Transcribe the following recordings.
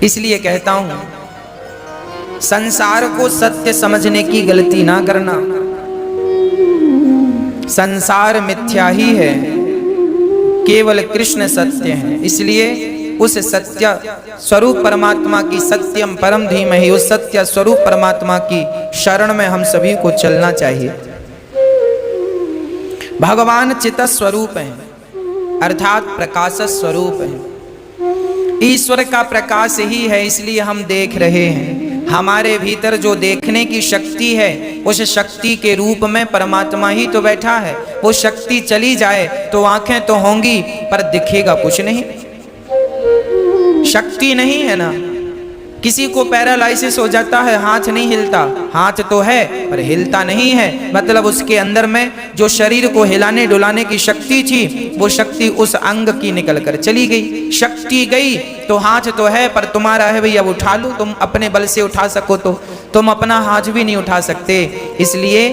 इसलिए कहता हूं, संसार को सत्य समझने की गलती ना करना। संसार मिथ्या ही है, केवल कृष्ण सत्य है। इसलिए उस सत्य स्वरूप परमात्मा की, सत्यम परम धीमहि, उस सत्य स्वरूप परमात्मा की शरण में हम सभी को चलना चाहिए। भगवान चित स्वरूप है, अर्थात प्रकाश स्वरूप है। ईश्वर का प्रकाश ही है, इसलिए हम देख रहे हैं। हमारे भीतर जो देखने की शक्ति है, उस शक्ति के रूप में परमात्मा ही तो बैठा है। वो शक्ति चली जाए तो आंखें तो होंगी पर दिखेगा कुछ नहीं, शक्ति नहीं है ना। किसी को पैरालाइसिस हो जाता है, हाथ नहीं हिलता, हाथ तो है पर हिलता नहीं है, मतलब उसके अंदर में जो शरीर को हिलाने डुलाने की शक्ति थी, वो शक्ति उस अंग की निकल कर चली गई। शक्ति गई तो हाथ तो है पर तुम्हारा है भैया, उठा लो, तुम अपने बल से उठा सको तो तुम अपना हाथ भी नहीं उठा सकते। इसलिए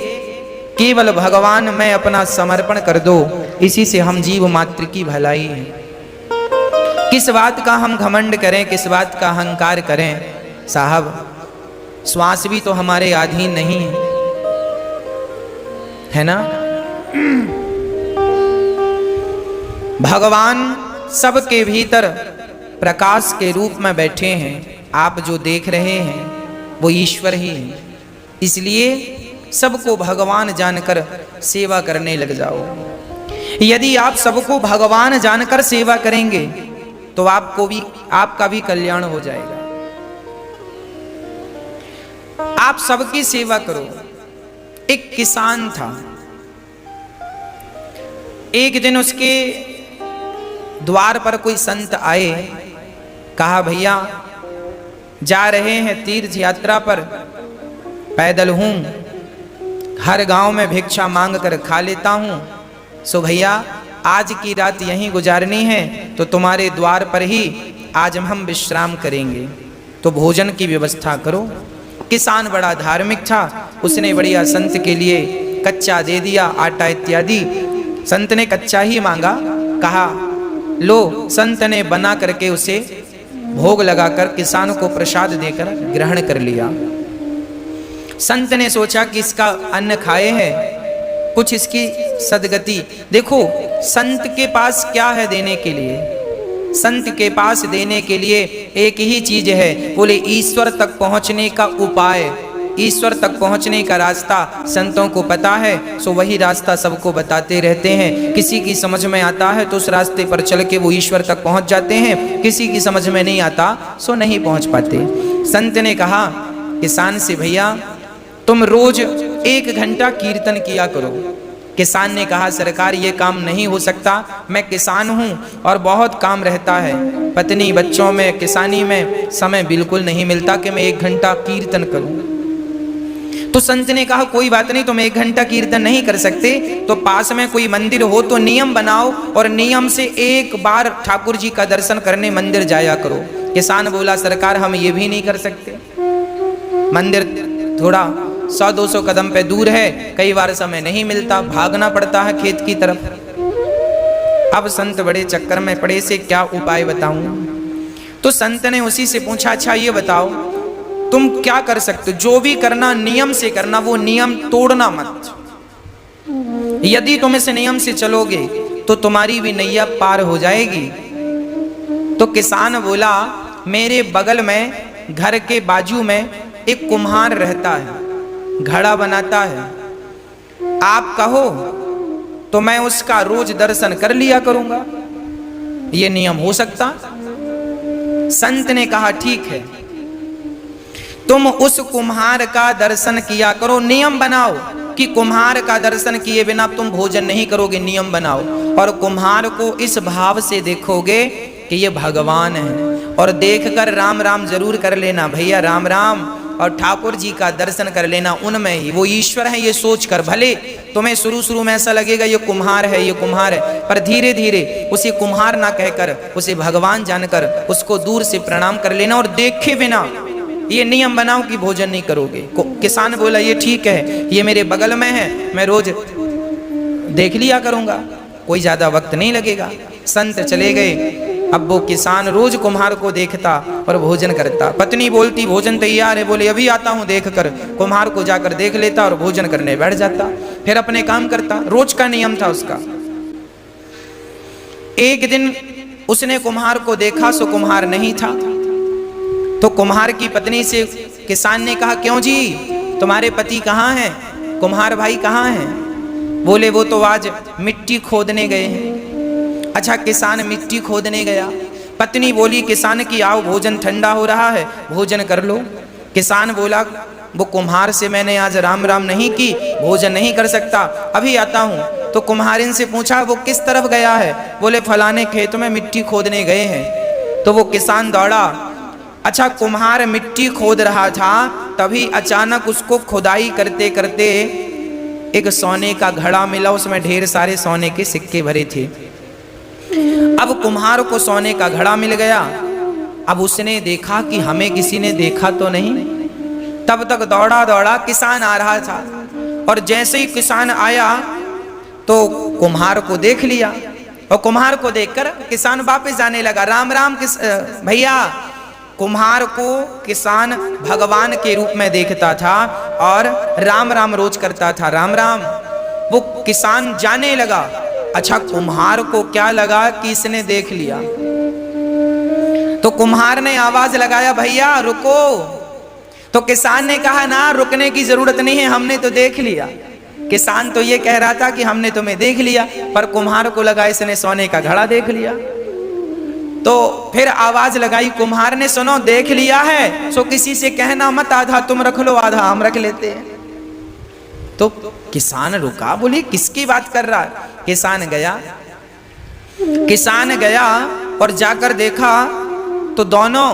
केवल भगवान में अपना समर्पण कर दो, इसी से हम जीव मात्र की भलाई है। किस बात का हम घमंड करें, किस बात का अहंकार करें। साहब, श्वास भी तो हमारे अधीन नहीं है ना। भगवान सबके भीतर प्रकाश के रूप में बैठे हैं। आप जो देख रहे हैं वो ईश्वर ही है। इसलिए सबको भगवान जानकर सेवा करने लग जाओ। यदि आप सबको भगवान जानकर सेवा करेंगे तो आपको भी, आपका भी कल्याण हो जाएगा। आप सबकी सेवा करो। एक किसान था, एक दिन उसके द्वार पर कोई संत आए, कहा भैया जा रहे हैं तीर्थ यात्रा पर, पैदल हूं, हर गांव में भिक्षा मांग कर खा लेता हूं, सो भैया आज की रात यहीं गुजारनी है, तो तुम्हारे द्वार पर ही आज हम विश्राम करेंगे, तो भोजन की व्यवस्था करो। किसान बड़ा धार्मिक था, उसने बढ़िया संत के लिए कच्चा दे दिया, आटा इत्यादि। संत ने कच्चा ही मांगा, कहा लो। संत ने बना करके उसे भोग लगाकर किसान को प्रसाद देकर ग्रहण कर लिया। संत ने सोचा कि इसका अन्न खाए हैं, कुछ इसकी सदगति। देखो संत के पास क्या है देने के लिए, संत के पास देने के लिए एक ही चीज है, बोले ईश्वर तक पहुंचने का उपाय, ईश्वर तक पहुंचने का रास्ता संतों को पता है, सो वही रास्ता सबको बताते रहते हैं। किसी की समझ में आता है तो उस रास्ते पर चल के वो ईश्वर तक पहुंच जाते हैं, किसी की समझ में नहीं आता सो नहीं पहुंच पाते। संत ने कहा किसान से, भैया तुम रोज 1 घंटा कीर्तन किया करो। किसान ने कहा सरकार ये काम नहीं हो सकता, मैं किसान हूं और बहुत काम रहता है, पत्नी बच्चों में किसानी में समय बिल्कुल नहीं मिलता कि मैं 1 घंटा कीर्तन करूं। तो संत ने कहा कोई बात नहीं, तुम 1 घंटा कीर्तन नहीं कर सकते तो पास में कोई मंदिर हो तो नियम बनाओ और नियम से 1 बार ठाकुर जी का दर्शन करने मंदिर जाया करो। किसान बोला सरकार हम ये भी नहीं कर सकते, मंदिर थोड़ा 100-200 कदम पे दूर है, कई बार समय नहीं मिलता, भागना पड़ता है खेत की तरफ। अब संत बड़े चक्कर में पड़े, से क्या उपाय बताऊं। तो संत ने उसी से पूछा अच्छा ये बताओ तुम क्या कर सकते हो, जो भी करना नियम से करना, वो नियम तोड़ना मत। यदि तुम इस नियम से चलोगे तो तुम्हारी भी नैया पार हो जाएगी। तो किसान बोला मेरे बगल में घर के बाजू में एक कुम्हार रहता है, घड़ा बनाता है, आप कहो तो मैं उसका रोज दर्शन कर लिया करूंगा, ये नियम हो सकता। संत ने कहा ठीक है, तुम उस कुम्हार का दर्शन किया करो, नियम बनाओ कि कुम्हार का दर्शन किए बिना तुम भोजन नहीं करोगे, नियम बनाओ। और कुम्हार को इस भाव से देखोगे कि ये भगवान है, और देखकर राम राम जरूर कर लेना भैया, राम राम, और ठाकुर जी का दर्शन कर लेना, उनमें ही वो ईश्वर है ये सोचकर। भले तुम्हें शुरू में ऐसा लगेगा ये कुम्हार है, ये कुम्हार है, पर धीरे धीरे उसे कुम्हार ना कहकर उसे भगवान जानकर उसको दूर से प्रणाम कर लेना, और देखे बिना ये नियम बनाओ कि भोजन नहीं करोगे। किसान बोला ये ठीक है, ये मेरे बगल में है, मैं रोज देख लिया करूंगा, कोई ज्यादा वक्त नहीं लगेगा। संत चले गए, अब वो किसान रोज कुम्हार को देखता और भोजन करता। पत्नी बोलती भोजन तैयार है, बोले अभी आता हूं देख कर। कुम्हार को जाकर देख लेता और भोजन करने बैठ जाता, फिर अपने काम करता। रोज का नियम था उसका। एक दिन उसने कुम्हार को देखा, सो कुम्हार नहीं था। तो कुम्हार की पत्नी से किसान ने कहा, क्यों जी तुम्हारे पति कहाँ हैं, कुम्हार भाई कहाँ हैं? बोले वो तो आज मिट्टी खोदने गए हैं। अच्छा, किसान मिट्टी खोदने गया। पत्नी बोली किसान की आओ भोजन ठंडा हो रहा है, भोजन कर लो। किसान बोला वो कुम्हार से मैंने आज राम राम नहीं की, भोजन नहीं कर सकता, अभी आता हूँ। तो कुम्हारिन से पूछा वो किस तरफ गया है? बोले फलाने खेत में मिट्टी खोदने गए हैं। तो वो किसान दौड़ा। अच्छा, कुम्हार मिट्टी खोद रहा था, तभी अचानक उसको खुदाई करते करते एक सोने का घड़ा मिला, उसमें ढेर सारे सोने के सिक्के भरे थे। अब कुम्हार को सोने का घड़ा मिल गया। अब उसने देखा कि हमें किसी ने देखा तो नहीं। तब तक दौड़ा दौड़ा किसान आ रहा था, और जैसे ही किसान आया तो कुम्हार को देख लिया, और कुम्हार को देखकर किसान वापस जाने लगा। राम राम भैया। कुम्हार को किसान भगवान के रूप में देखता था और राम राम रोज करता था, राम राम। वो किसान जाने लगा। अच्छा, कुम्हार को क्या लगा कि इसने देख लिया, तो कुम्हार ने आवाज लगाया भैया रुको। तो किसान ने कहा ना, रुकने की जरूरत नहीं है, हमने तो देख लिया। किसान तो ये कह रहा था कि हमने तुम्हें देख लिया, पर कुम्हार को लगा इसने सोने का घड़ा देख लिया। तो फिर आवाज लगाई कुम्हार ने, सुनो देख लिया है सो किसी से कहना मत, आधा तुम रख लो आधा हम रख लेते हैं। तो किसान रुका, बोली किसकी बात कर रहा है? किसान गया और जाकर देखा तो दोनों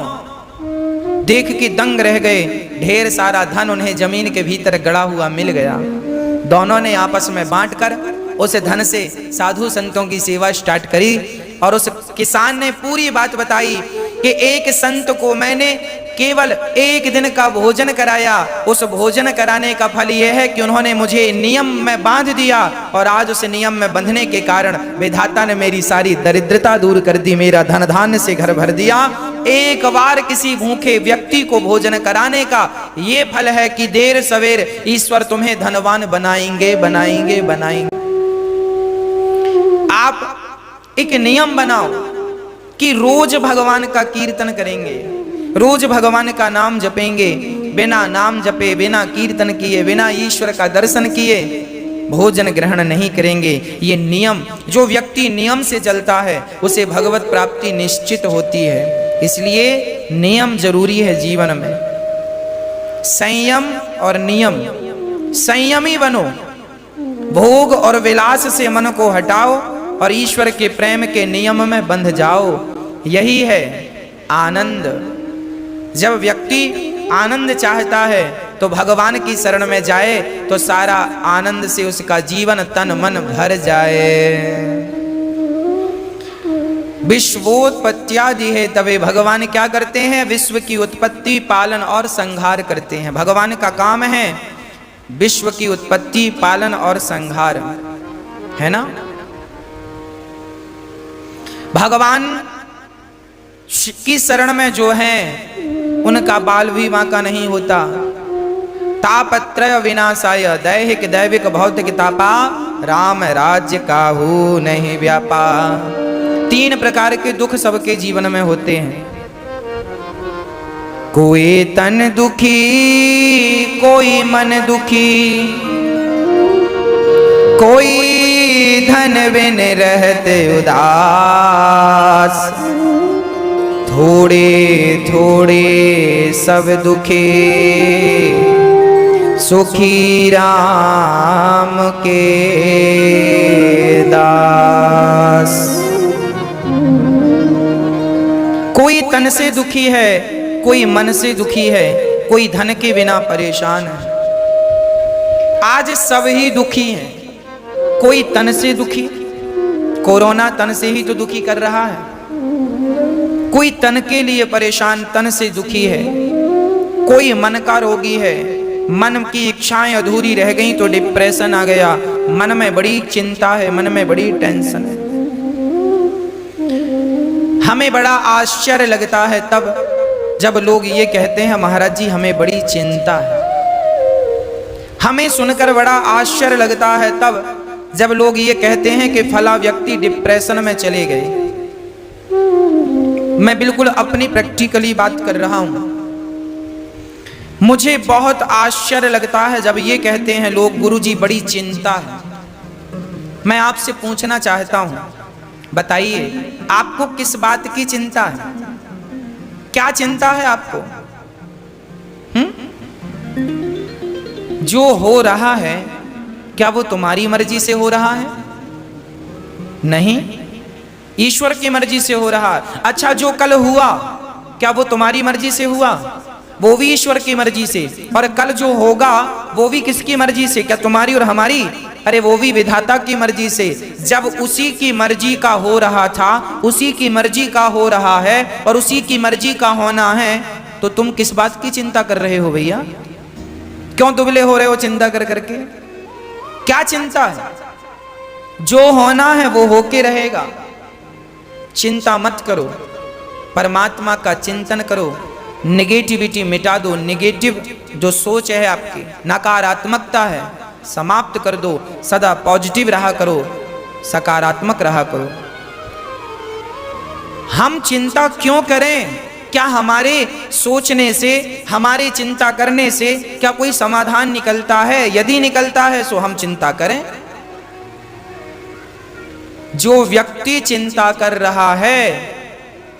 देख के दंग रह गए। ढेर सारा धन उन्हें जमीन के भीतर गड़ा हुआ मिल गया। दोनों ने आपस में बांटकर उस धन से साधु संतों की सेवा स्टार्ट करी। और उस किसान ने पूरी बात बताई कि एक संत को मैंने केवल एक दिन का भोजन कराया, उस भोजन कराने का फल यह है कि उन्होंने मुझे नियम में बांध दिया, और आज उस नियम में बंधने के कारण विधाता ने मेरी सारी दरिद्रता दूर कर दी, मेरा धन धान्य से घर भर दिया। एक बार किसी भूखे व्यक्ति को भोजन कराने का ये फल है कि देर सवेर ईश्वर तुम्हें धनवान बनाएंगे बनाएंगे बनाएंगे। आप एक नियम बनाओ कि रोज भगवान का कीर्तन करेंगे, रोज भगवान का नाम जपेंगे। बिना नाम जपे, बिना कीर्तन किए, बिना ईश्वर का दर्शन किए भोजन ग्रहण नहीं करेंगे। ये नियम, जो व्यक्ति नियम से चलता है उसे भगवत प्राप्ति निश्चित होती है। इसलिए नियम जरूरी है जीवन में। संयम और नियम, संयमी बनो, भोग और विलास से मन को हटाओ और ईश्वर के प्रेम के नियम में बंध जाओ। यही है आनंद। जब व्यक्ति आनंद चाहता है तो भगवान की शरण में जाए तो सारा आनंद से उसका जीवन तन मन भर जाए। विश्वोत्पत्त्यादि है, तबे भगवान क्या करते हैं? विश्व की उत्पत्ति, पालन और संहार करते हैं। भगवान का काम है विश्व की उत्पत्ति, पालन और संहार, है ना। भगवान की शरण में जो है उनका बाल भी बांका नहीं होता। तापत्रय विनाशाय, दैहिक दैविक भौतिक तापा, राम राज्य काहू नहीं व्यापा। 3 प्रकार के दुख सबके जीवन में होते हैं। कोई तन दुखी, कोई मन दुखी, कोई धन बिन रहते उदास, थोड़े थोड़े सब दुखे, सुखी राम के दास। कोई तन से दुखी है, कोई मन से दुखी है, कोई धन के बिना परेशान है। आज सब ही दुखी हैं। कोई तन से दुखी, कोरोना तन से ही तो दुखी कर रहा है। कोई तन के लिए परेशान, तन से दुखी है। कोई मन का रोगी है, मन की इच्छाएं अधूरी रह गई तो डिप्रेशन आ गया, मन में बड़ी चिंता है, मन में बड़ी टेंशन है। हमें बड़ा आश्चर्य लगता है तब जब लोग ये कहते हैं महाराज जी हमें बड़ी चिंता है। हमें सुनकर बड़ा आश्चर्य लगता है तब जब लोग ये कहते हैं कि फला व्यक्ति डिप्रेशन में चले गए। मैं बिल्कुल अपनी प्रैक्टिकली बात कर रहा हूं। मुझे बहुत आश्चर्य लगता है जब ये कहते हैं लोग गुरुजी बड़ी चिंता है। मैं आपसे पूछना चाहता हूं, बताइए आपको किस बात की चिंता है? क्या चिंता है आपको? जो हो रहा है क्या वो तुम्हारी मर्जी से हो रहा है? नहीं, ईश्वर की मर्जी से हो रहा है। अच्छा, जो कल हुआ क्या वो तुम्हारी मर्जी से हुआ? वो भी ईश्वर की मर्जी से। और कल जो होगा वो भी किसकी मर्जी से? क्या तुम्हारी और हमारी? अरे वो भी विधाता की मर्जी से। जब उसी की मर्जी का हो रहा था, उसी की मर्जी का हो रहा है और उसी की मर्जी का होना है, तो तुम किस बात की चिंता कर रहे हो भैया? क्यों दुबले हो रहे हो चिंता कर करके? क्या चिंता है? जो होना है वो होके रहेगा। चिंता मत करो, परमात्मा का चिंतन करो, नेगेटिविटी मिटा दो। नेगेटिव जो सोच है आपकी, नकारात्मकता है, समाप्त कर दो। सदा पॉजिटिव रहा करो, सकारात्मक रहा करो। हम चिंता क्यों करें? क्या हमारे सोचने से, हमारे चिंता करने से क्या कोई समाधान निकलता है? यदि निकलता है तो हम चिंता करें। जो व्यक्ति चिंता कर रहा है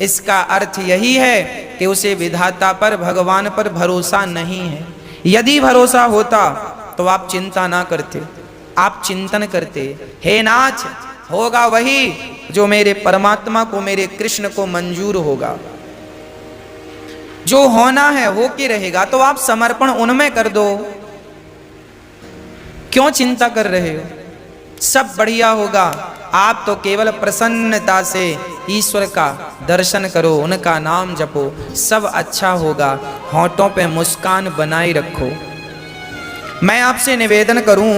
इसका अर्थ यही है कि उसे विधाता पर, भगवान पर भरोसा नहीं है। यदि भरोसा होता तो आप चिंता ना करते, आप चिंतन करते। हे नाथ, होगा वही जो मेरे परमात्मा को, मेरे कृष्ण को मंजूर होगा। जो होना है हो के रहेगा, तो आप समर्पण उनमें कर दो। क्यों चिंता कर रहे हो? सब बढ़िया होगा। आप तो केवल प्रसन्नता से ईश्वर का दर्शन करो, उनका नाम जपो, सब अच्छा होगा। होठों पे मुस्कान बनाए रखो। मैं आपसे निवेदन करूं,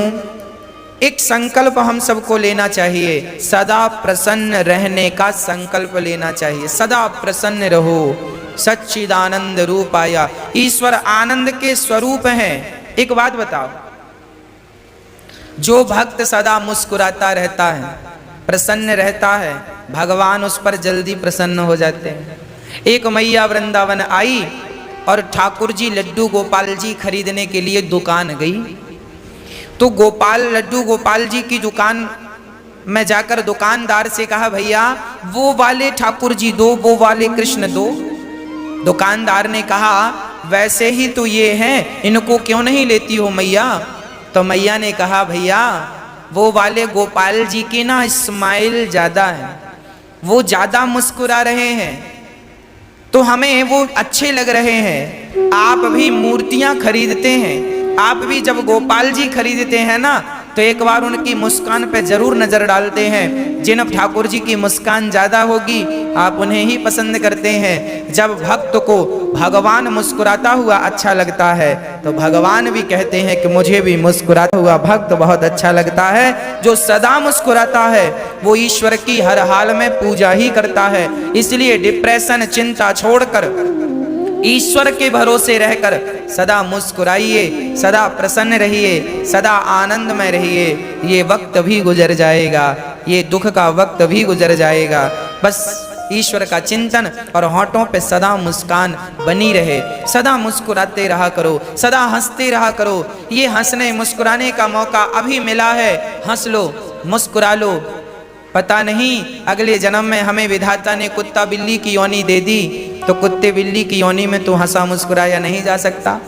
एक संकल्प हम सबको लेना चाहिए। सदा प्रसन्न रहने का संकल्प लेना चाहिए। सदा प्रसन्न रहो। सच्चिदानंद रूपाया, ईश्वर आनंद के स्वरूप हैं। एक बात बताओ, जो भक्त सदा मुस्कुराता रहता है, प्रसन्न रहता है, भगवान उस पर जल्दी प्रसन्न हो जाते हैं। एक मैया वृंदावन आई और ठाकुर जी लड्डू गोपाल जी खरीदने के लिए दुकान गई। तो लड्डू गोपाल जी की दुकान में जाकर दुकानदार से कहा, भैया वो वाले ठाकुर जी दो, वो वाले कृष्ण दो। दुकानदार ने कहा, वैसे ही तो ये हैं, इनको क्यों नहीं लेती हो मैया? तो मैया ने कहा, भैया वो वाले गोपाल जी की ना स्माइल ज्यादा है, वो ज्यादा मुस्कुरा रहे हैं, तो हमें वो अच्छे लग रहे हैं। आप भी मूर्तियां खरीदते हैं, आप भी जब गोपाल जी खरीदते हैं ना, तो एक बार उनकी मुस्कान पे जरूर नजर डालते हैं। जिन ठाकुर जी की मुस्कान ज्यादा होगी आप उन्हें ही पसंद करते हैं। जब भक्त को भगवान मुस्कुराता हुआ अच्छा लगता है तो भगवान भी कहते हैं कि मुझे भी मुस्कुराता हुआ भक्त बहुत अच्छा लगता है। जो सदा मुस्कुराता है वो ईश्वर की हर हाल में पूजा ही करता है। इसलिए डिप्रेशन, चिंता छोड़कर ईश्वर के भरोसे रहकर सदा मुस्कुराइए, सदा प्रसन्न रहिए, सदा आनंद में रहिए। ये वक्त भी गुजर जाएगा, ये दुख का वक्त भी गुजर जाएगा। बस ईश्वर का चिंतन और होठों पे सदा मुस्कान बनी रहे। सदा मुस्कुराते रहा करो, सदा हंसते रहा करो। ये हंसने मुस्कुराने का मौका अभी मिला है, हंस लो, मुस्कुरा लो। पता नहीं अगले जन्म में हमें विधाता ने कुत्ता बिल्ली की योनि दे दी तो कुत्ते बिल्ली की योनि में तो हंसा मुस्कुराया नहीं जा सकता।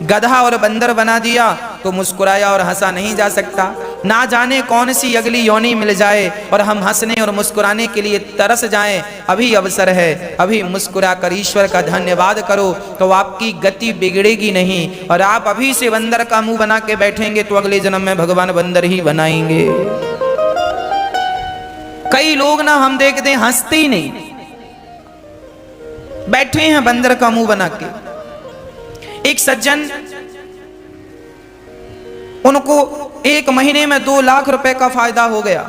गधा और बंदर बना दिया तो मुस्कुराया और हंसा नहीं जा सकता। ना जाने कौन सी अगली योनि मिल जाए और हम हंसने और मुस्कुराने के लिए तरस जाएं। अभी अवसर है, अभी मुस्कुरा कर ईश्वर का धन्यवाद करो तो आपकी गति बिगड़ेगी नहीं। और आप अभी से बंदर का मुंह बना के बैठेंगे तो अगले जन्म में भगवान बंदर ही बनाएंगे। कई लोग ना हम देखते हैं हंसते ही नहीं, बैठे हैं बंदर का मुंह बना के। एक सज्जन, उनको 1 महीने में 2 लाख रुपए का फायदा हो गया।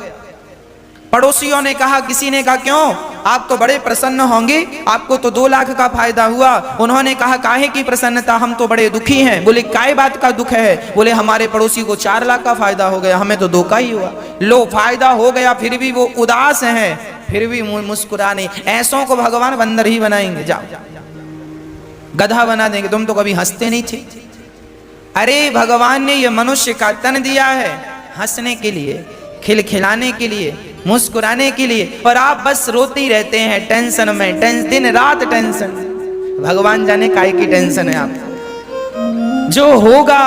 पड़ोसियों ने कहा, किसी ने कहा क्यों? आप तो बड़े प्रसन्न होंगे, आपको तो 2 लाख का फायदा हुआ। उन्होंने कहा काहे की प्रसन्नता, हम तो बड़े दुखी हैं। बोले काय बात का दुख है? बोले हमारे पड़ोसी को 4 लाख का फायदा हो गया, हमें तो 2 का ही हुआ। लो फायदा हो गया फिर भी वो उदास हैं, फिर भी मुस्कुरा नहीं। ऐसों को भगवान बंदर ही बनाएंगे, जाओ गधा बना देंगे। तुम तो कभी हंसते नहीं थे। अरे भगवान ने ये मनुष्य का तन दिया है हंसने के लिए, खिलखिलाने के लिए, मुस्कुराने के लिए, और आप बस रोते ही रहते हैं टेंशन में, दिन रात टेंशन। भगवान जाने काय की टेंशन है आप। जो होगा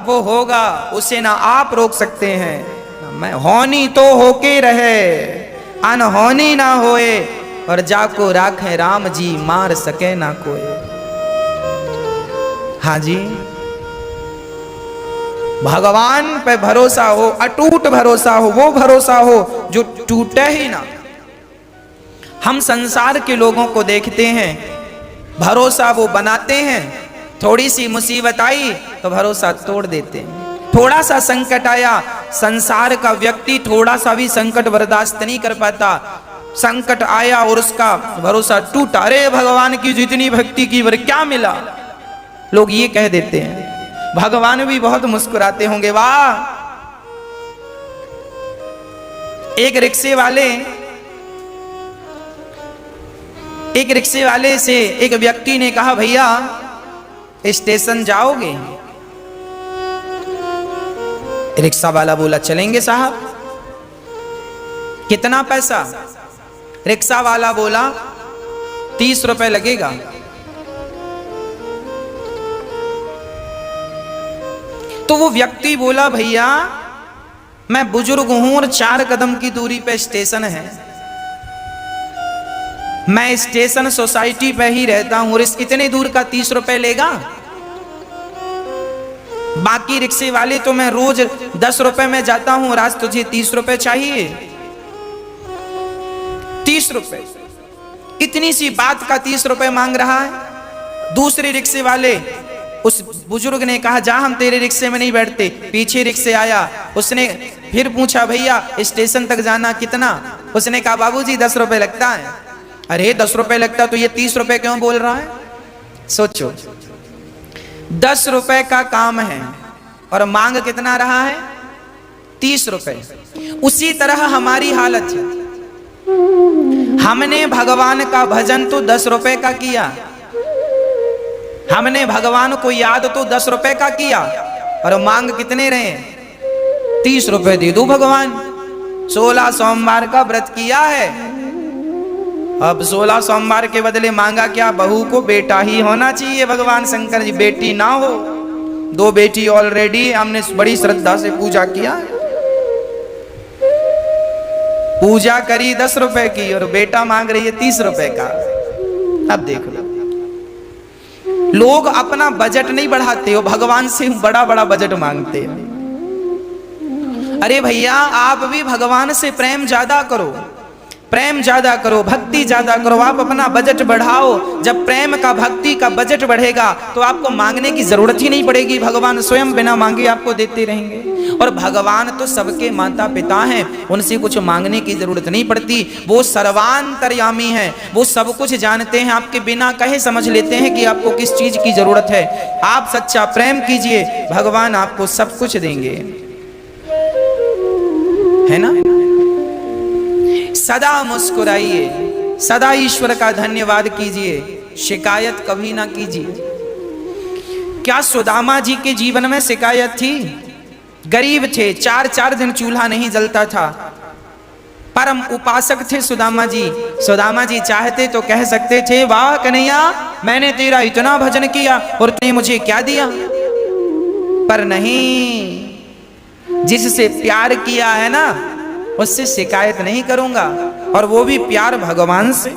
वो होगा, उसे ना आप रोक सकते हैं। मैं होनी तो होके रहे, अनहोनी ना होए, और जाको राखे राम जी, मार सके ना कोई। हाँ जी, भगवान पे भरोसा हो, अटूट भरोसा हो, वो भरोसा हो जो टूटे ही ना। हम संसार के लोगों को देखते हैं, भरोसा वो बनाते हैं, थोड़ी सी मुसीबत आई तो भरोसा तोड़ देते हैं। थोड़ा सा संकट आया, संसार का व्यक्ति थोड़ा सा भी संकट बर्दाश्त नहीं कर पाता। संकट आया और उसका भरोसा टूटा, अरे भगवान की जितनी भक्ति की वर क्या मिला, लोग ये कह देते हैं। भगवान भी बहुत मुस्कुराते होंगे, वाह। एक रिक्शे वाले से एक व्यक्ति ने कहा, भैया स्टेशन जाओगे? रिक्शा वाला बोला चलेंगे साहब। कितना पैसा? रिक्शा वाला बोला 30 रुपए लगेगा। तो वो व्यक्ति बोला, भैया मैं बुजुर्ग हूं और 4 कदम की दूरी पे स्टेशन है, मैं स्टेशन सोसाइटी पे ही रहता हूं और इस इतने दूर का 30 रुपए लेगा? बाकी रिक्शे वाले तो मैं रोज 10 रुपए में जाता हूं और आज तुझे 30 रुपए चाहिए? 30 रुपए, इतनी सी बात का 30 रुपए मांग रहा है। दूसरे रिक्शे वाले, उस बुजुर्ग ने कहा, जा हम तेरे रिक्शे में नहीं बैठते। पीछे रिक्शे आया, उसने फिर पूछा, भैया स्टेशन तक जाना कितना? उसने कहा, बाबूजी 10 रुपए लगता है। अरे 10 रुपए लगता तो ये 30 रुपए क्यों बोल रहा है? सोचो, 10 रुपए का काम है और मांग कितना रहा है? 30 रुपए। उसी तरह हमारी हालत है। हमने भगवान का भजन तो 10 रुपए का किया, हमने भगवान को याद तो 10 रुपए का किया, और मांग कितने रहे? 30 रुपए दे दो भगवान। 16 सोमवार का व्रत किया है, अब 16 सोमवार के बदले मांगा क्या? बहू को बेटा ही होना चाहिए। भगवान शंकर जी बेटी ना हो, 2 बेटी ऑलरेडी, हमने बड़ी श्रद्धा से पूजा किया, पूजा करी 10 रुपए की, और बेटा मांग रही है 30 रुपए का। अब देख लो, लोग अपना बजट नहीं बढ़ाते हो, भगवान से बड़ा बड़ा बजट मांगते हैं। अरे भैया आप भी भगवान से प्रेम ज्यादा करो, प्रेम ज्यादा करो, भक्ति ज्यादा करो, आप अपना बजट बढ़ाओ। जब प्रेम का, भक्ति का बजट बढ़ेगा तो आपको मांगने की जरूरत ही नहीं पड़ेगी, भगवान स्वयं बिना मांगे आपको देते रहेंगे। और भगवान तो सबके माता पिता हैं, उनसे कुछ मांगने की जरूरत नहीं पड़ती। वो सर्वांतर्यामी हैं, वो सब कुछ जानते हैं, आपके बिना कहे समझ लेते हैं कि आपको किस चीज की जरूरत है। आप सच्चा प्रेम कीजिए, भगवान आपको सब कुछ देंगे, है ना। सदा मुस्कुराइए, सदा ईश्वर का धन्यवाद कीजिए, शिकायत कभी ना कीजिए। क्या सुदामा जी के जीवन में शिकायत थी? गरीब थे, 4-4 दिन चूल्हा नहीं जलता था, परम उपासक थे सुदामा जी। सुदामा जी चाहते तो कह सकते थे, वाह कन्हैया मैंने तेरा इतना भजन किया और तूने मुझे क्या दिया, पर नहीं, जिससे प्यार किया है ना उससे शिकायत नहीं करूंगा, और वो भी प्यार भगवान से।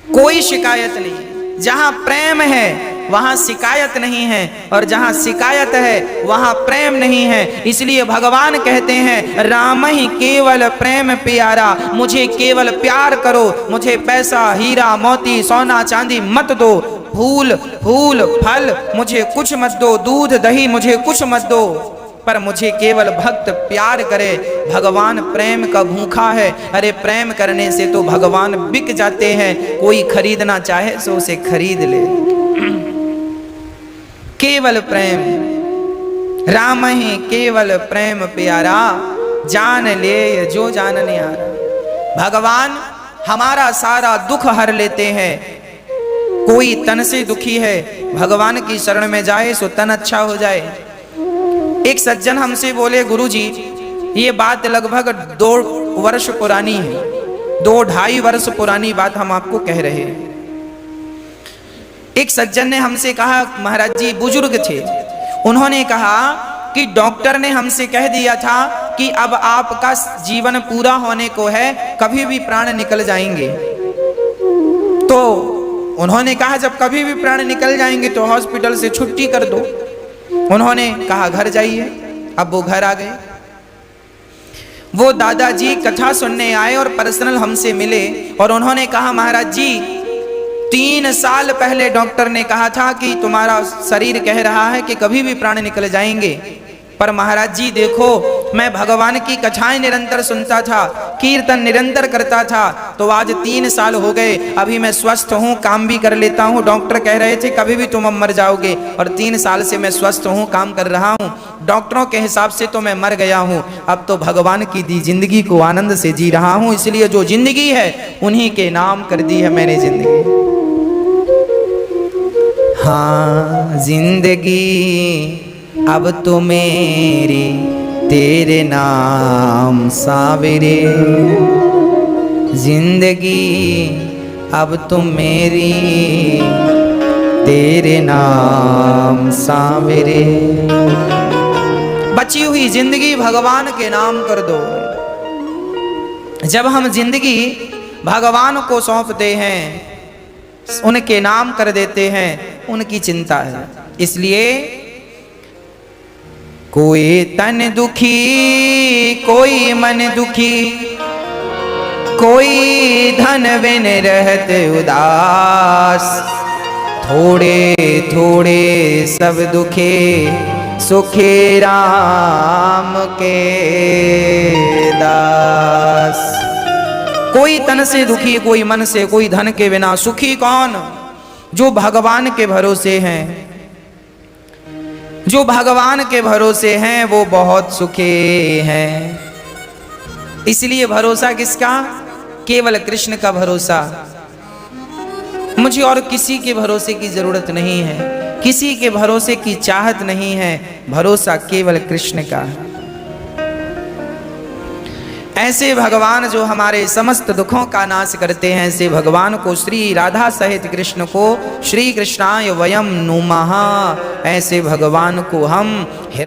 कोई शिकायत नहीं, जहां प्रेम है वहां शिकायत नहीं है, और जहां शिकायत है वहां प्रेम नहीं है। इसलिए भगवान कहते हैं, राम ही केवल प्रेम प्यारा, मुझे केवल प्यार करो, मुझे पैसा हीरा मोती सोना चांदी मत दो, फूल फूल फल मुझे कुछ मत दो, दूध दही मुझे कुछ मत दो, पर मुझे केवल भक्त प्यार करे। भगवान प्रेम का भूखा है। अरे प्रेम करने से तो भगवान बिक जाते हैं, कोई खरीदना चाहे तो उसे खरीद ले। केवल प्रेम, राम ही केवल प्रेम प्यारा, जान ले जो जानने आ रहा। भगवान हमारा सारा दुख हर लेते हैं। कोई तन से दुखी है, भगवान की शरण में जाए सो तन अच्छा हो जाए। एक सज्जन हमसे बोले, गुरुजी ये बात लगभग 2 वर्ष पुरानी है, 2-2.5 वर्ष पुरानी बात हम आपको कह रहे हैं। एक सज्जन ने हमसे कहा, महाराज जी बुजुर्ग थे, उन्होंने कहा कि डॉक्टर ने हमसे कह दिया था कि अब आपका जीवन पूरा होने को है, कभी भी प्राण निकल जाएंगे। तो उन्होंने कहा जब कभी भी प्राण निकल जाएंगे तो हॉस्पिटल से छुट्टी कर दो। उन्होंने कहा घर जाइए। अब वो घर आ गए। वो दादाजी कथा सुनने आए और पर्सनल हमसे मिले और उन्होंने कहा, महाराज जी 3 साल पहले डॉक्टर ने कहा था कि तुम्हारा शरीर कह रहा है कि कभी भी प्राण निकल जाएंगे, पर महाराज जी देखो मैं भगवान की कथाएं निरंतर सुनता था, कीर्तन निरंतर करता था, तो आज 3 साल हो गए, अभी मैं स्वस्थ हूँ, काम भी कर लेता हूँ। डॉक्टर कह रहे थे कभी भी तुम मर जाओगे, और 3 साल से मैं स्वस्थ हूँ, काम कर रहा हूँ। डॉक्टरों के हिसाब से तो मैं मर गया हूँ, अब तो भगवान की दी जिंदगी को आनंद से जी रहा हूँ, इसलिए जो जिंदगी है उन्हीं के नाम कर दी है मैंने जिंदगी। हाँ जिंदगी अब तो मेरी तेरे नाम सावरे, जिंदगी अब तो मेरी तेरे नाम सावरे। बची हुई जिंदगी भगवान के नाम कर दो। जब हम जिंदगी भगवान को सौंपते हैं, उनके नाम कर देते हैं, उनकी चिंता है। इसलिए कोई तन दुखी, कोई मन दुखी, कोई धन बिन रहत उदास, थोड़े थोड़े सब दुखे, सुखे राम के दास। कोई तन से दुखी, कोई मन से, कोई धन के बिना। सुखी कौन? जो भगवान के भरोसे हैं। जो भगवान के भरोसे हैं वो बहुत सुखी हैं। इसलिए भरोसा किसका? केवल कृष्ण का भरोसा। मुझे और किसी के भरोसे की जरूरत नहीं है, किसी के भरोसे की चाहत नहीं है, भरोसा केवल कृष्ण का है। ऐसे भगवान जो हमारे समस्त दुखों का नाश करते हैं, ऐसे भगवान को, श्री राधा सहित कृष्ण को श्री कृष्णाय वयम नुमः, ऐसे भगवान को हम